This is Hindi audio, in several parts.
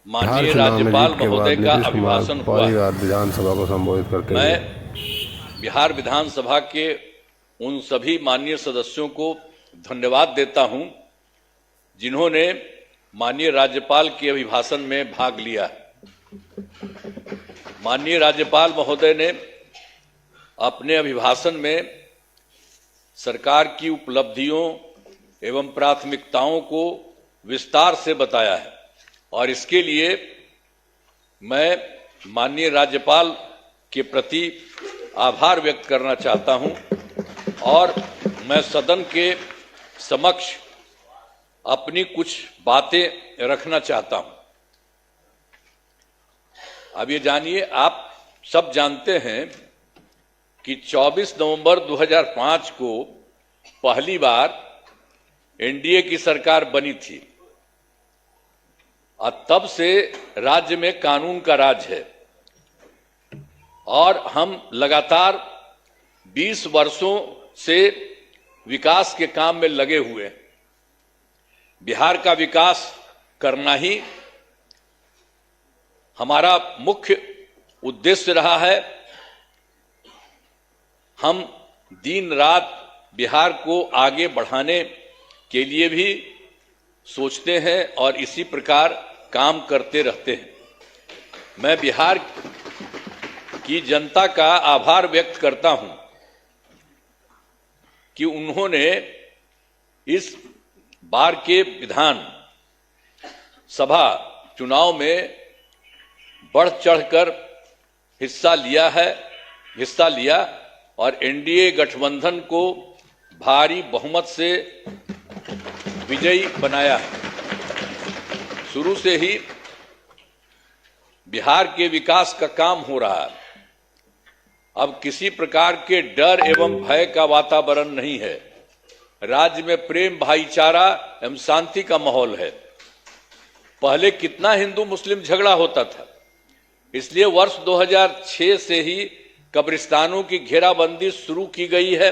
माननीय राज्यपाल महोदय का अभिभाषण हुआ। विधानसभा को संबोधित करते हुए मैं बिहार विधानसभा के उन सभी माननीय सदस्यों को धन्यवाद देता हूं जिन्होंने माननीय राज्यपाल के अभिभाषण में भाग लिया। माननीय राज्यपाल महोदय ने अपने अभिभाषण में सरकार की उपलब्धियों एवं प्राथमिकताओं को विस्तार से बताया है और इसके लिए मैं माननीय राज्यपाल के प्रति आभार व्यक्त करना चाहता हूं और मैं सदन के समक्ष अपनी कुछ बातें रखना चाहता हूं। अब ये जानिए, आप सब जानते हैं कि 24 नवंबर 2005 को पहली बार एनडीए की सरकार बनी थी और तब से राज्य में कानून का राज है और हम लगातार 20 वर्षों से विकास के काम में लगे हुए हैं। बिहार का विकास करना ही हमारा मुख्य उद्देश्य रहा है। हम दिन रात बिहार को आगे बढ़ाने के लिए भी सोचते हैं और इसी प्रकार काम करते रहते हैं। मैं बिहार की जनता का आभार व्यक्त करता हूं कि उन्होंने इस बार के विधान सभा चुनाव में बढ़ चढ़कर हिस्सा लिया और एनडीए गठबंधन को भारी बहुमत से विजयी बनाया है। शुरू से ही बिहार के विकास का काम हो रहा है। अब किसी प्रकार के डर एवं भय का वातावरण नहीं है। राज्य में प्रेम, भाईचारा एवं शांति का माहौल है। पहले कितना हिंदू मुस्लिम झगड़ा होता था, इसलिए वर्ष 2006 से ही कब्रिस्तानों की घेराबंदी शुरू की गई है।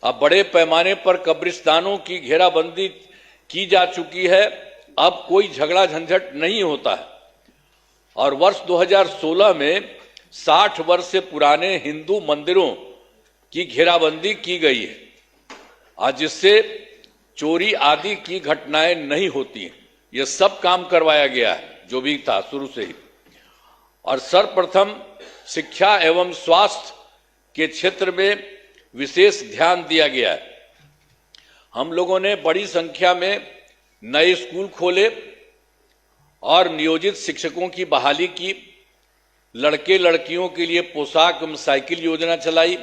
अब बड़े पैमाने पर कब्रिस्तानों की घेराबंदी की जा चुकी है। अब कोई झगड़ा झंझट नहीं होता है और वर्ष 2016 में 60 वर्ष से पुराने हिंदू मंदिरों की घेराबंदी की गई है और जिससे चोरी आदि की घटनाएं नहीं होती हैं। यह सब काम करवाया गया है जो भी था शुरू से ही। और सर्वप्रथम शिक्षा एवं स्वास्थ्य के क्षेत्र में विशेष ध्यान दिया गया है। हम लोगों ने बड़ी संख्या में नए स्कूल खोले और नियोजित शिक्षकों की बहाली की। लड़के लड़कियों के लिए पोशाक एवं साइकिल योजना चलाई।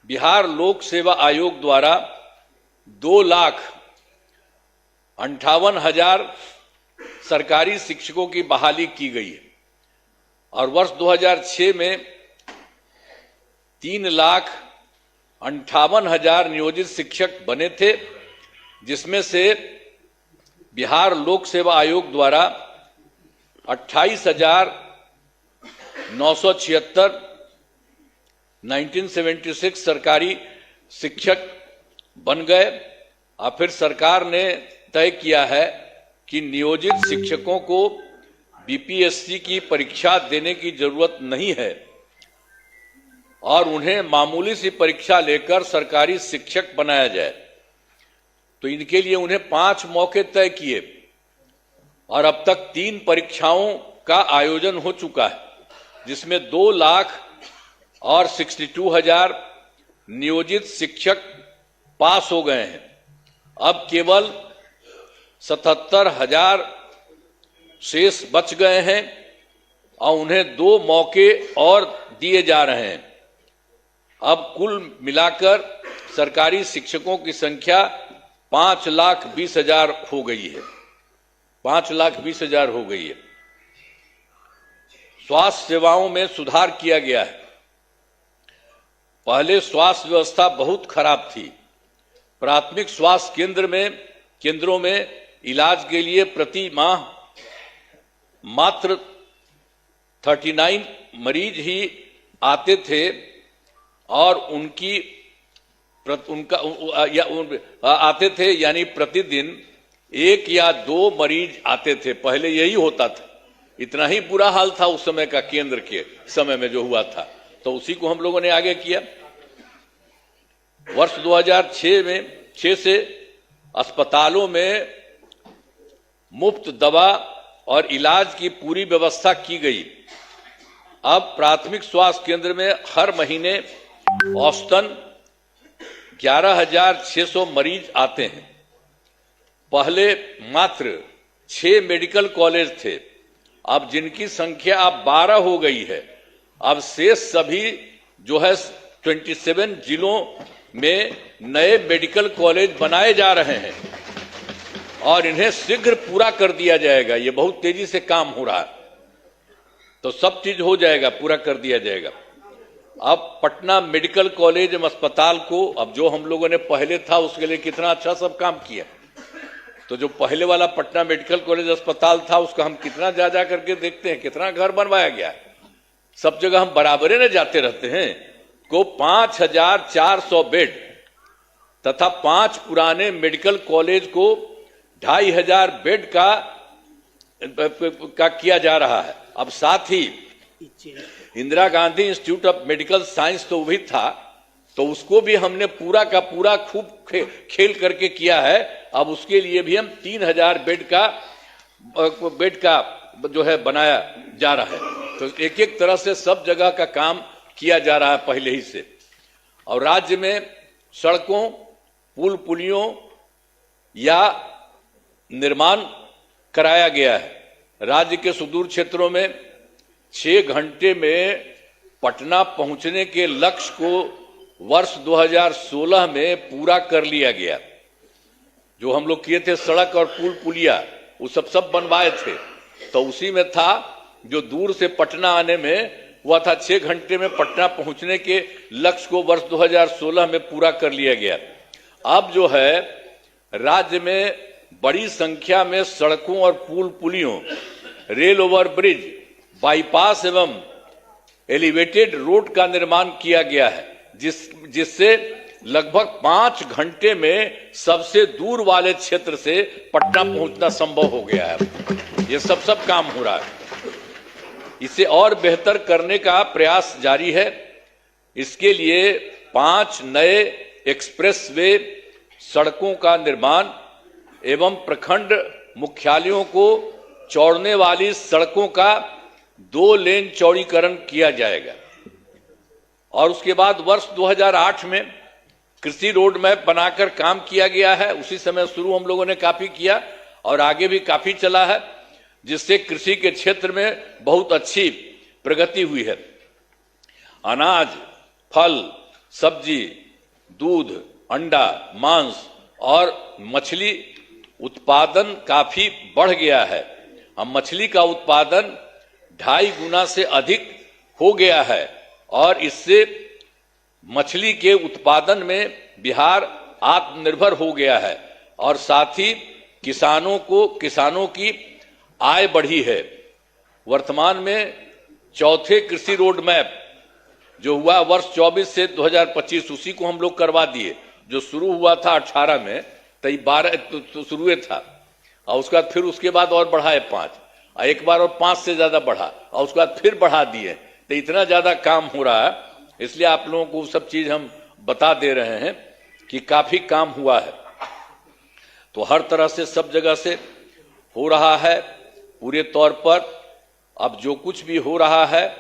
बिहार लोक सेवा आयोग द्वारा 2,58,000 सरकारी शिक्षकों की बहाली की गई है और वर्ष 2006 में 3,58,000 नियोजित शिक्षक बने थे, जिसमें से बिहार लोक सेवा आयोग द्वारा 28,976 1976 सरकारी शिक्षक बन गए। और फिर सरकार ने तय किया है कि नियोजित शिक्षकों को बीपीएससी की परीक्षा देने की जरूरत नहीं है और उन्हें मामूली सी परीक्षा लेकर सरकारी शिक्षक बनाया जाए। तो इनके लिए उन्हें 5 मौके तय किए और अब तक 3 परीक्षाओं का आयोजन हो चुका है, जिसमें 2,62,000 नियोजित शिक्षक पास हो गए हैं। अब केवल 77,000 शेष बच गए हैं और उन्हें 2 मौके और दिए जा रहे हैं। अब कुल मिलाकर सरकारी शिक्षकों की संख्या 5,20,000 हो गई है। 5,20,000 हो गई है। स्वास्थ्य सेवाओं में सुधार किया गया है। पहले स्वास्थ्य व्यवस्था बहुत खराब थी। प्राथमिक स्वास्थ्य केंद्रों में इलाज के लिए प्रति माह मात्र 39 मरीज ही आते थे और आते थे, यानी प्रतिदिन 1 या 2 मरीज आते थे, पहले यही होता था। इतना ही बुरा हाल था उस समय का, केंद्र के समय में जो हुआ था, तो उसी को हम लोगों ने आगे किया। वर्ष 2006 से अस्पतालों में मुफ्त दवा और इलाज की पूरी व्यवस्था की गई। अब प्राथमिक स्वास्थ्य केंद्र में हर महीने औसतन 11,600 मरीज आते हैं। पहले मात्र 6 मेडिकल कॉलेज थे, अब जिनकी संख्या अब 12 हो गई है। अब शेष सभी जो है 27 जिलों में नए मेडिकल कॉलेज बनाए जा रहे हैं और इन्हें शीघ्र पूरा कर दिया जाएगा। ये बहुत तेजी से काम हो रहा है, तो सब चीज हो जाएगा, पूरा कर दिया जाएगा। अब पटना मेडिकल कॉलेज अस्पताल को, अब जो हम लोगों ने पहले था उसके लिए कितना अच्छा सब काम किया, तो जो पहले वाला पटना मेडिकल कॉलेज अस्पताल था उसका हम कितना जा करके देखते हैं, कितना घर बनवाया गया है। सब जगह हम बराबरे न जाते रहते हैं। को 5,400 बेड तथा 5 पुराने मेडिकल कॉलेज को 2,500 बेड का किया जा रहा है। अब साथ ही Indira Gandhi Institute of Medical Science तो भी था, तो उसको भी हमने पूरा का पूरा खूब खेल करके किया है। अब उसके लिए भी हम 3,000 बेड का जो है बनाया जा रहा है। तो एक एक तरह से सब जगह का काम किया जा रहा है पहले ही से। और राज्य में सड़कों, पुल पुलियों या निर्माण कराया गया है। राज्य के सुदूर क्षेत्रों में 6 घंटे में पटना पहुंचने के लक्ष्य को वर्ष 2016 में पूरा कर लिया गया। जो हम लोग किए थे सड़क और पुल पुलिया, वो सब बनवाए थे, तो उसी में था जो दूर से पटना आने में हुआ था 6 घंटे में पटना पहुंचने के लक्ष्य को वर्ष 2016 में पूरा कर लिया गया। अब जो है राज्य में बड़ी संख्या में सड़कों और पुल पुलियों, रेल ओवर ब्रिज, बाईपास एवं एलिवेटेड रोड का निर्माण किया गया है, जिससे लगभग 5 घंटे में सबसे दूर वाले क्षेत्र से पटना पहुंचना संभव हो गया है। ये सब काम हो रहा है। इसे और बेहतर करने का प्रयास जारी है। इसके लिए 5 नए एक्सप्रेसवे सड़कों का निर्माण एवं प्रखंड मुख्यालयों को जोड़ने वाली सड़कों का 2 लेन चौड़ीकरण किया जाएगा। और उसके बाद वर्ष 2008 में कृषि रोड मैप बनाकर काम किया गया है। उसी समय शुरू हम लोगों ने काफी किया और आगे भी काफी चला है, जिससे कृषि के क्षेत्र में बहुत अच्छी प्रगति हुई है। अनाज, फल, सब्जी, दूध, अंडा, मांस और मछली उत्पादन काफी बढ़ गया है। अब मछली का उत्पादन 2.5 गुना से अधिक हो गया है और इससे मछली के उत्पादन में बिहार आत्मनिर्भर हो गया है और साथ ही किसानों की आय बढ़ी है। वर्तमान में चौथे कृषि रोड मैप जो हुआ वर्ष 24 से 2025, उसी को हम लोग करवा दिए। जो शुरू हुआ था 18 में, तो 12 तो शुरू था और उसके बाद और बढ़ाए 5, और एक बार और 5 से ज्यादा बढ़ा और उसके बाद फिर बढ़ा दिए। तो इतना ज्यादा काम हो रहा है, इसलिए आप लोगों को सब चीज हम बता दे रहे हैं कि काफी काम हुआ है। तो हर तरह से सब जगह से हो रहा है पूरे तौर पर। अब जो कुछ भी हो रहा है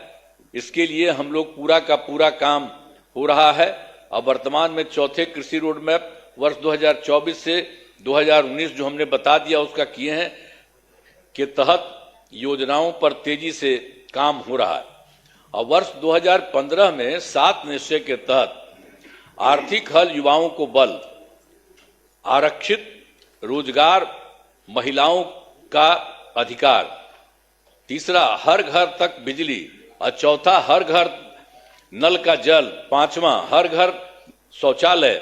इसके लिए हम लोग पूरा का पूरा काम हो रहा है। अब वर्तमान में चौथे कृषि रोड मैप वर्ष 2024 से 2019 जो हमने बता दिया उसका किए हैं के तहत योजनाओं पर तेजी से काम हो रहा है। और वर्ष 2015 में 7 निश्चय के तहत आर्थिक हल, युवाओं को बल, आरक्षित रोजगार, महिलाओं का अधिकार, तीसरा हर घर तक बिजली, और चौथा हर घर नल का जल, पांचवा हर घर शौचालय,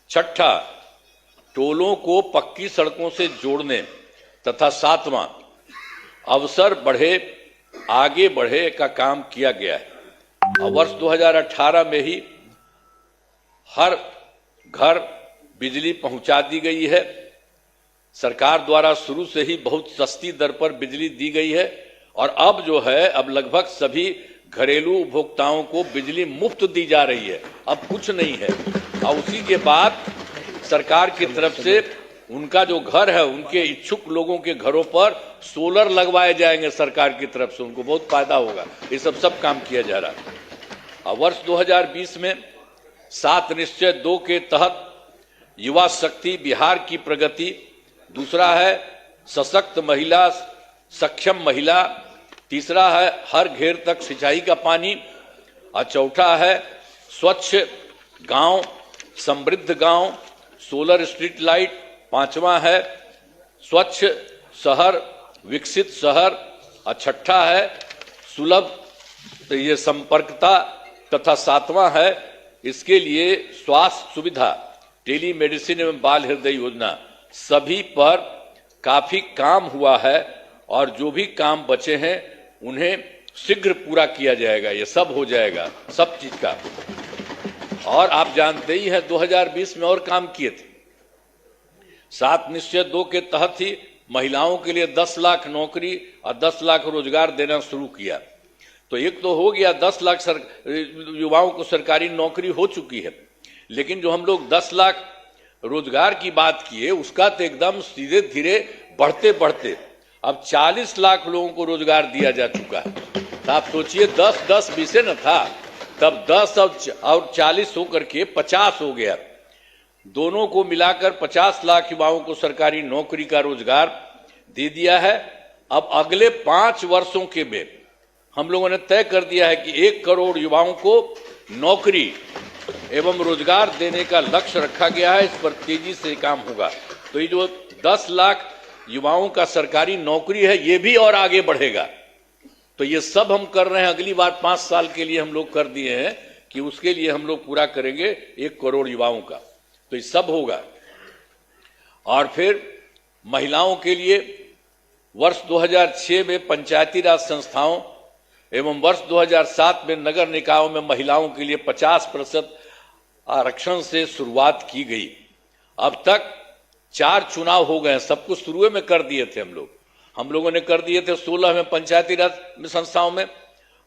छठा टोलों को पक्की सड़कों से जोड़ने तथा सातवां अवसर बढ़े आगे बढ़े का काम किया गया है। और वर्ष 2018 में ही हर घर बिजली पहुंचा दी गई है। सरकार द्वारा शुरू से ही बहुत सस्ती दर पर बिजली दी गई है और अब जो है अब लगभग सभी घरेलू उपभोक्ताओं को बिजली मुफ्त दी जा रही है, अब कुछ नहीं है। और उसी के बाद सरकार की तरफ से उनका जो घर है उनके इच्छुक लोगों के घरों पर सोलर लगवाए जाएंगे सरकार की तरफ से, उनको बहुत फायदा होगा। ये सब काम किया जा रहा है। और वर्ष 2020 में 7 निश्चय 2 के तहत युवा शक्ति बिहार की प्रगति, दूसरा है सशक्त महिला सक्षम महिला, तीसरा है हर घेर तक सिंचाई का पानी और चौथा है स्वच्छ गांव समृद्ध गांव सोलर स्ट्रीट लाइट, पांचवा है स्वच्छ शहर विकसित शहर और छठा है सुलभ ये संपर्कता तथा सातवां है इसके लिए स्वास्थ्य सुविधा टेली मेडिसिन एवं बाल हृदय योजना। सभी पर काफी काम हुआ है और जो भी काम बचे हैं उन्हें शीघ्र पूरा किया जाएगा। ये सब हो जाएगा सब चीज का। और आप जानते ही हैं 2020 में और काम किए थे। 7 निश्चय 2 के तहत ही महिलाओं के लिए 10 लाख नौकरी और 10 लाख रोजगार देना शुरू किया। तो एक तो हो गया 10 लाख युवाओं को सरकारी नौकरी हो चुकी है, लेकिन जो हम लोग 10 लाख रोजगार की बात किए उसका तो एकदम सीधे धीरे बढ़ते बढ़ते अब 40 लाख लोगों को रोजगार दिया जा चुका है। तो आप सोचिए 10-10 बीसे न था, तब 10 और 40 होकर के 50 हो गया। दोनों को मिलाकर 50 लाख युवाओं को सरकारी नौकरी का रोजगार दे दिया है। अब अगले 5 वर्षों के में हम लोगों ने तय कर दिया है कि 1 करोड़ युवाओं को नौकरी एवं रोजगार देने का लक्ष्य रखा गया है। इस पर तेजी से काम होगा। तो ये जो 10 लाख युवाओं का सरकारी नौकरी है ये भी और आगे बढ़ेगा। तो ये सब हम कर रहे हैं। अगली बार 5 साल के लिए हम लोग कर दिए हैं कि उसके लिए हम लोग पूरा करेंगे 1 करोड़ युवाओं का। तो ये सब होगा। और फिर महिलाओं के लिए वर्ष 2006 में पंचायती राज संस्थाओं एवं वर्ष 2007 में नगर निकायों में महिलाओं के लिए 50% आरक्षण से शुरुआत की गई। अब तक 4 चुनाव हो गए। सब कुछ शुरू में कर दिए थे हम लोगों ने कर दिए थे 16 में पंचायती राज संस्थाओं में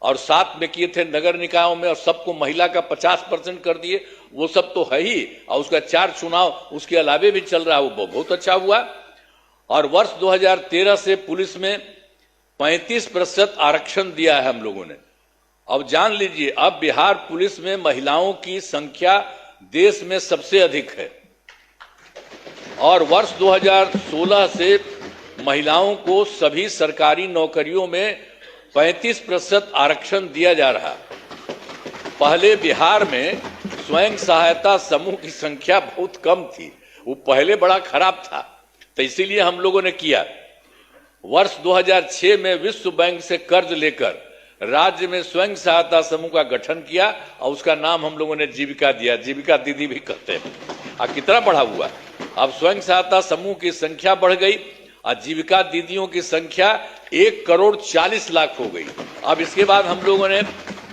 और 7 में किए थे नगर निकायों में और सबको महिला का 50% कर दिए। वो सब तो है ही और उसका 4 चुनाव उसके अलावे भी चल रहा है, वो बहुत अच्छा हुआ। और वर्ष 2013 से पुलिस में 35% आरक्षण दिया है हम लोगों ने। अब जान लीजिए अब बिहार पुलिस में महिलाओं की संख्या देश में सबसे अधिक है। और वर्ष 2016 से महिलाओं को सभी सरकारी नौकरियों में 35% आरक्षण दिया जा रहा। पहले बिहार में स्वयं सहायता समूह की संख्या बहुत कम थी, वो पहले बड़ा खराब था, तो इसीलिए हम लोगों ने किया। वर्ष 2006 में विश्व बैंक से कर्ज लेकर राज्य में स्वयं सहायता समूह का गठन किया और उसका नाम हम लोगों ने जीविका दिया। जीविका दीदी भी कहते हैं। अब कितना बढ़ा हुआ, अब स्वयं सहायता समूह की संख्या बढ़ गई और जीविका दीदियों की संख्या 1 करोड़ 40 लाख हो गई। अब इसके बाद हम लोगों ने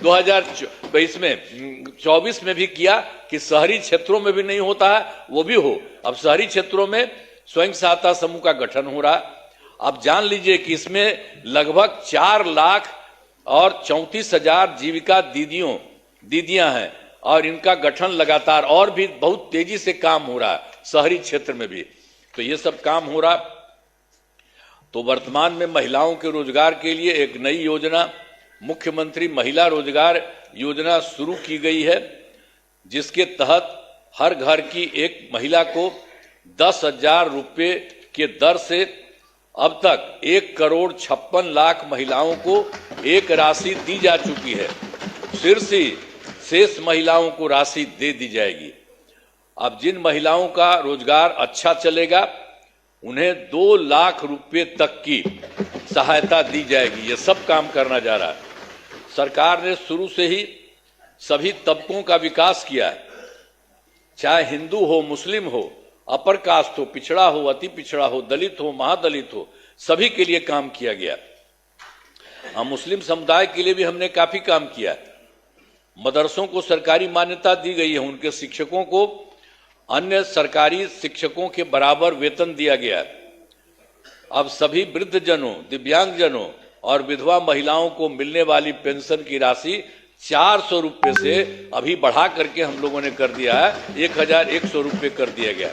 2024 में भी किया कि शहरी क्षेत्रों में भी नहीं होता है वो भी हो। अब शहरी क्षेत्रों में स्वयं सहायता समूह का गठन हो रहा। अब जान लीजिए कि इसमें लगभग 4 लाख और 34,000 जीविका दीदियां हैं और इनका गठन लगातार और भी बहुत तेजी से काम हो रहा है शहरी क्षेत्र में भी। तो ये सब काम हो रहा। तो वर्तमान में महिलाओं के रोजगार के लिए एक नई योजना मुख्यमंत्री महिला रोजगार योजना शुरू की गई है, जिसके तहत हर घर की एक महिला को 10,000 रुपये के दर से अब तक 1 करोड़ 56 लाख महिलाओं को एक राशि दी जा चुकी है। शेष महिलाओं को राशि दे दी जाएगी। अब जिन महिलाओं का रोजगार अच्छा चलेगा उन्हें 2 लाख रुपए तक की सहायता दी जाएगी। ये सब काम करना जा रहा है। सरकार ने शुरू से ही सभी तबकों का विकास किया है, चाहे हिंदू हो, मुस्लिम हो, अपर कास्ट हो, पिछड़ा हो, अति पिछड़ा हो, दलित हो, महादलित हो, सभी के लिए काम किया गया। मुस्लिम समुदाय के लिए भी हमने काफी काम किया है। मदरसों को सरकारी मान्यता दी गई है, उनके शिक्षकों को अन्य सरकारी शिक्षकों के बराबर वेतन दिया गया है। अब सभी वृद्धजनों, दिव्यांगजनों और विधवा महिलाओं को मिलने वाली पेंशन की राशि 400 रुपये से अभी बढ़ा करके हम लोगों ने कर दिया है 1100 रुपये कर दिया गया,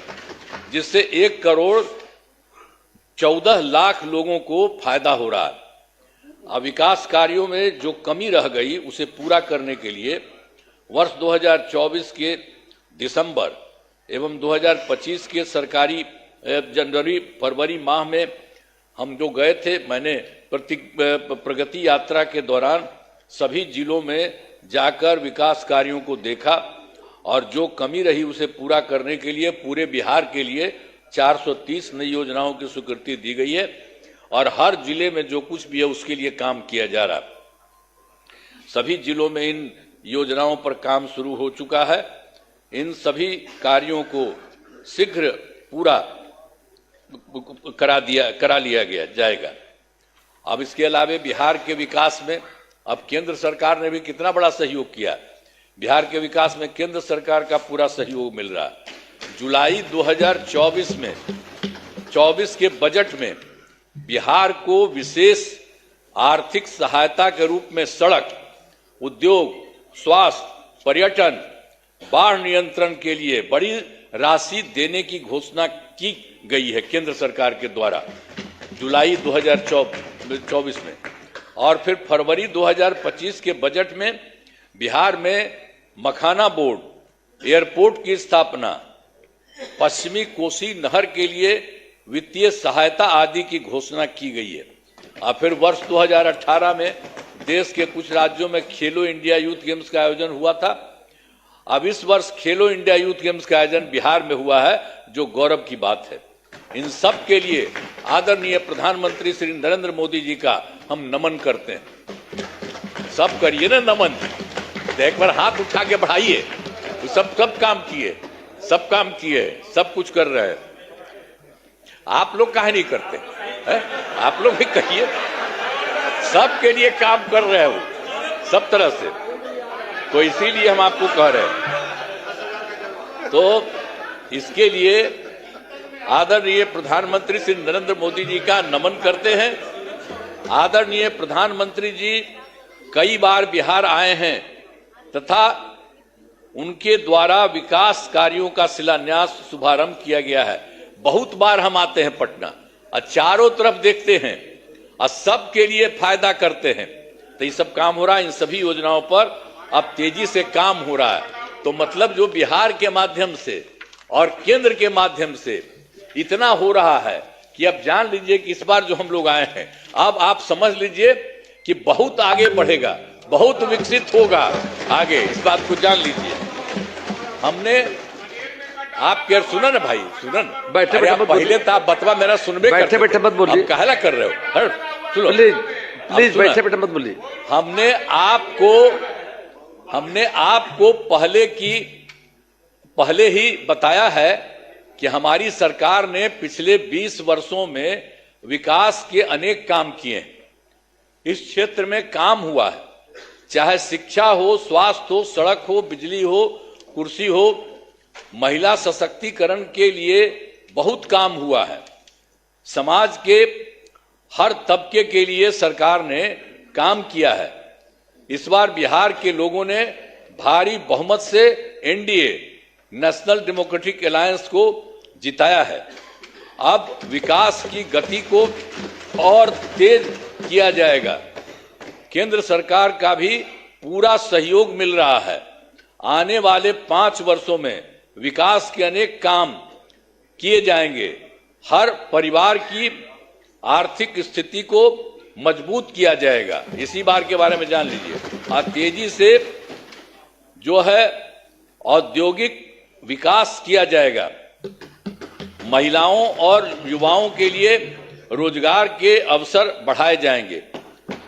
जिससे 1,14,00,000 लोगों को फायदा हो रहा है। अब विकास कार्यों में जो कमी रह गई उसे पूरा करने के लिए वर्ष 2024 के दिसंबर एवं 2025 के सरकारी जनवरी फरवरी माह में हम जो गए थे, मैंने प्रगति यात्रा के दौरान सभी जिलों में जाकर विकास कार्यों को देखा और जो कमी रही उसे पूरा करने के लिए पूरे बिहार के लिए 430 नई योजनाओं की स्वीकृति दी गई है और हर जिले में जो कुछ भी है उसके लिए काम किया जा रहा है। सभी जिलों में इन योजनाओं पर काम शुरू हो चुका है। इन सभी कार्यों को शीघ्र पूरा करा लिया जाएगा। अब इसके अलावा बिहार के विकास में अब केंद्र सरकार ने भी कितना बड़ा सहयोग किया। बिहार के विकास में केंद्र सरकार का पूरा सहयोग मिल रहा है। जुलाई 2024 के बजट में बिहार को विशेष आर्थिक सहायता के रूप में सड़क, उद्योग, स्वास्थ्य, पर्यटन, बाढ़ नियंत्रण के लिए बड़ी राशि देने की घोषणा की गई है केंद्र सरकार के द्वारा जुलाई 2024 में। और फिर फरवरी 2025 के बजट में बिहार में मखाना बोर्ड, एयरपोर्ट की स्थापना, पश्चिमी कोसी नहर के लिए वित्तीय सहायता आदि की घोषणा की गई है। और फिर वर्ष 2018 में देश के कुछ राज्यों में खेलो इंडिया यूथ गेम्स का आयोजन हुआ था। अब इस वर्ष खेलो इंडिया यूथ गेम्स का आयोजन बिहार में हुआ है, जो गौरव की बात है। इन सब के लिए आदरणीय प्रधानमंत्री श्री नरेंद्र मोदी जी का हम नमन करते हैं। सब करिए ना नमन, एक बार हाथ उठा के बढ़ाइए। सब काम किए, सब काम किए, सब कुछ कर रहे हैं। आप लोग काहे नहीं करते है? आप लोग भी कहिए। सबके लिए काम कर रहे हो सब तरह से, तो इसीलिए हम आपको कह रहे हैं। तो इसके लिए आदरणीय प्रधानमंत्री श्री नरेंद्र मोदी जी का नमन करते हैं। आदरणीय प्रधानमंत्री जी कई बार बिहार आए हैं तथा उनके द्वारा विकास कार्यों का शिलान्यास शुभारंभ किया गया है। बहुत बार हम आते हैं पटना और चारों तरफ देखते हैं और सबके लिए फायदा करते हैं। तो ये सब काम हो रहा है। इन सभी योजनाओं पर अब तेजी से काम हो रहा है। तो मतलब जो बिहार के माध्यम से और केंद्र के माध्यम से इतना हो रहा है कि अब जान लीजिए कि इस बार जो हम लोग आए हैं, अब आप समझ लीजिए कि बहुत आगे बढ़ेगा, बहुत विकसित होगा आगे। इस बात को जान लीजिए। हमने आप क्या सुना ना भाई, सुना ना। बैठे पहले तो आप बतवा मेरा सुनबे, बैठे मत बोलिए। कहला कर रहे हो, सुनो प्लीज बैठे मत बोलिए। हमने आपको पहले ही बताया है कि हमारी सरकार ने पिछले 20 वर्षों में विकास के अनेक काम किए हैं। इस क्षेत्र में काम हुआ है, चाहे शिक्षा हो, स्वास्थ्य हो, सड़क हो, बिजली हो, कुर्सी हो, महिला सशक्तिकरण के लिए बहुत काम हुआ है। समाज के हर तबके के लिए सरकार ने काम किया है। इस बार बिहार के लोगों ने भारी बहुमत से एनडीए, नेशनल डेमोक्रेटिक अलायंस को जिताया है। अब विकास की गति को और तेज किया जाएगा। केंद्र सरकार का भी पूरा सहयोग मिल रहा है। आने वाले 5 वर्षों में विकास के अनेक काम किए जाएंगे। हर परिवार की आर्थिक स्थिति को मजबूत किया जाएगा। इसी बार के बारे में जान लीजिए। और तेजी से जो है औद्योगिक विकास किया जाएगा। महिलाओं और युवाओं के लिए रोजगार के अवसर बढ़ाए जाएंगे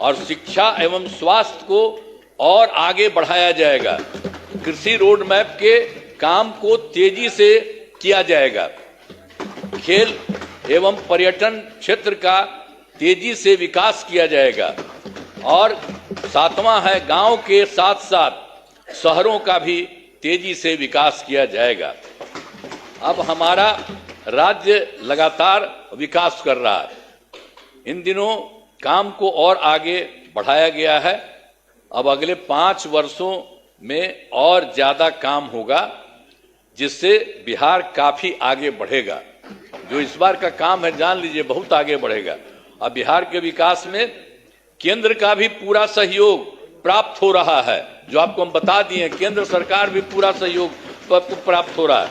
और शिक्षा एवं स्वास्थ्य को और आगे बढ़ाया जाएगा। कृषि रोड मैप के काम को तेजी से किया जाएगा। खेल एवं पर्यटन क्षेत्र का तेजी से विकास किया जाएगा। और 7वां है, गांव के साथ साथ शहरों का भी तेजी से विकास किया जाएगा। अब हमारा राज्य लगातार विकास कर रहा है। इन दिनों काम को और आगे बढ़ाया गया है। अब अगले 5 वर्षों में और ज्यादा काम होगा, जिससे बिहार काफी आगे बढ़ेगा। जो इस बार का काम है, जान लीजिए, बहुत आगे बढ़ेगा। अब बिहार के विकास में केंद्र का भी पूरा सहयोग प्राप्त हो रहा है, जो आपको हम बता दिए। केंद्र सरकार भी पूरा सहयोग आपको प्राप्त हो रहा है,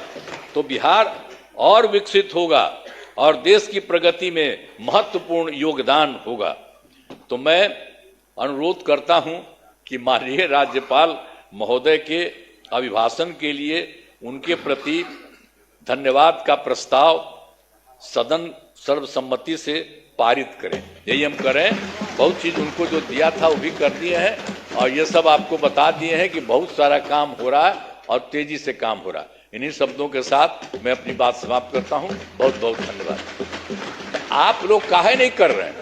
तो बिहार और विकसित होगा और देश की प्रगति में महत्वपूर्ण योगदान होगा। तो मैं अनुरोध करता हूं कि माननीय राज्यपाल महोदय के अभिभाषण के लिए उनके प्रति धन्यवाद का प्रस्ताव सदन सर्वसम्मति से पारित करें। यही हम करें। बहुत चीज उनको जो दिया था वो भी कर दिए हैं, और ये सब आपको बता दिए हैं कि बहुत सारा काम हो रहा है और तेजी से काम हो रहा है। इन्हीं शब्दों के साथ मैं अपनी बात समाप्त करता हूं। बहुत बहुत धन्यवाद। आप लोग काहे नहीं कर रहे हैं?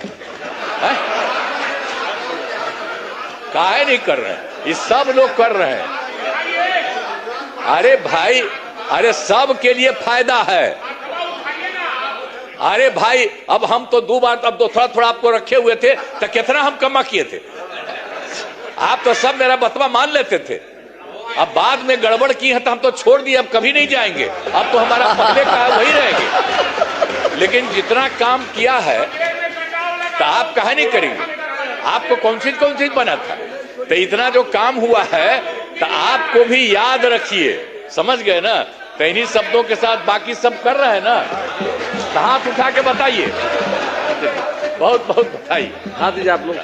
काहे नहीं कर रहे हैं? ये सब लोग कर रहे हैं। अरे भाई, अरे सब के लिए फायदा है। अरे भाई, अब हम तो 2 बार, अब तो थोड़ा थोड़ा आपको रखे हुए थे, तो कितना हम कमा किए थे। आप तो सब मेरा बतवा मान लेते थे। अब बाद में गड़बड़ की है तो हम तो छोड़ दिए, अब कभी नहीं जाएंगे। अब तो हमारा पहले का वही रहेंगे। लेकिन जितना काम किया है तो आप काहे नहीं करेंगे? आपको कौन चीज बना था? तो इतना जो काम हुआ है तो आपको भी याद रखिए। समझ गए ना? तो इन्हीं शब्दों के साथ बाकी सब कर रहे हैं ना, तो हाथ उठा के बताइए। बहुत बहुत बधाई। हाथ दीजिए आप लोग।